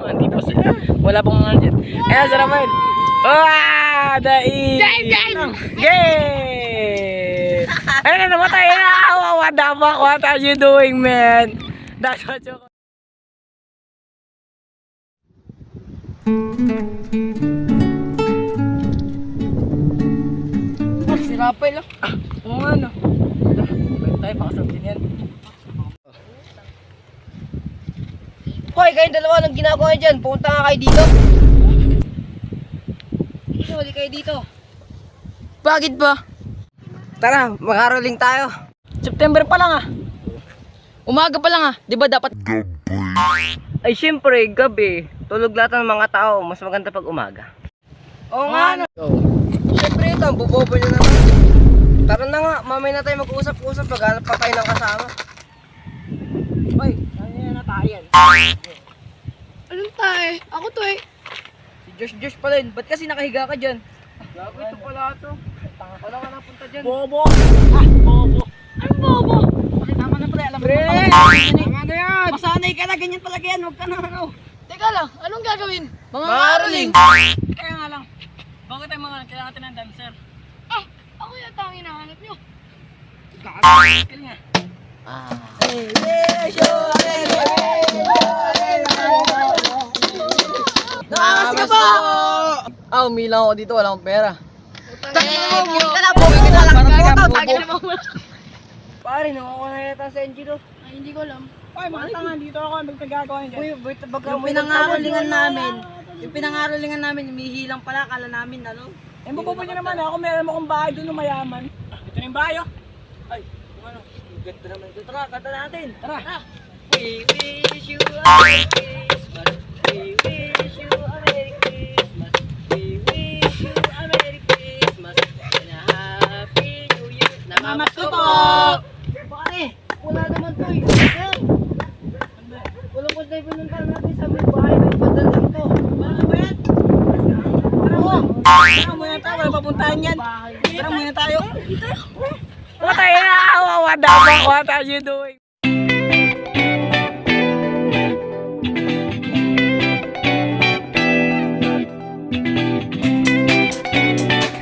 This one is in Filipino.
Andito sila. Wala pong mga dyan. Ayan, si Rafael. Ah, dai. Game! Ayun na, namatay na. What the fuck? What are you doing, man? That's what you... Si Rafael lang. Oo nga, no. Pwede tayo, pakasabtin yan. Hoy, kayong dalawa, anong ginagawa nyo dyan? Pumunta nga kayo dito. Huli kayo dito. Bakit ba? Tara, mag-aroling tayo. September pa lang ah. Umaga pa lang ah. Di ba dapat... Ay syempre, gabi. Tulog lahat ng mga tao. Mas maganda pag umaga. Oo nga, no. Siyempre ito, ang bubobo nyo naman. Tara na nga, mamaya na tayo mag-uusap-usap. Paghanap pa tayo ng kasama. Hoy, ano na tayo yan? Anong tayo? Ako to eh. Si Josh pala yun. Ba't kasi nakahiga ka dyan? Gago, ito pala ito. Wala ka napunta dyan. Bobo. Ah, bobo. Anong bobo? Tama na pala, alam mo. Tama na yan! Masanay ka na, ganyan talaga yan. Huwag ka na ano. Teka lang, anong gagawin? Mga aroling! Kaya nga lang. Bakit tayo mga kailangan natin ng dancer? Ako yata ang hinahanap nyo. Kaya nga. Nakakas ka ba? Umilang ako dito, wala akong pera. Pare, nakuha na yata sa NG to. Ay, hindi ko alam. Ay, mga tanga dito ako. Magtagagawa niya dyan. Uy, yung pinangarolingan namin, humihilang pala, kala namin, ano? Eh, mabubo niyo naman ako. Meron akong bahay doon ng mayaman. Ito na yung bahay oh. Ay, ano? Ganda naman ito. Tara, kanta natin. Tara. We wish you a Merry Christmas. We wish you a Merry Christmas. We wish you a Merry Christmas and a Happy New Year. Namamas ko po! Pare, wala naman to eh. Ayan. Walang kung tayo pinunta natin sa may bahay ng padal lang to. Ano ba yan? Oo. Tara muna tayo. Wala papuntahan yan. Tara muna tayo. What the hell? What are you doing?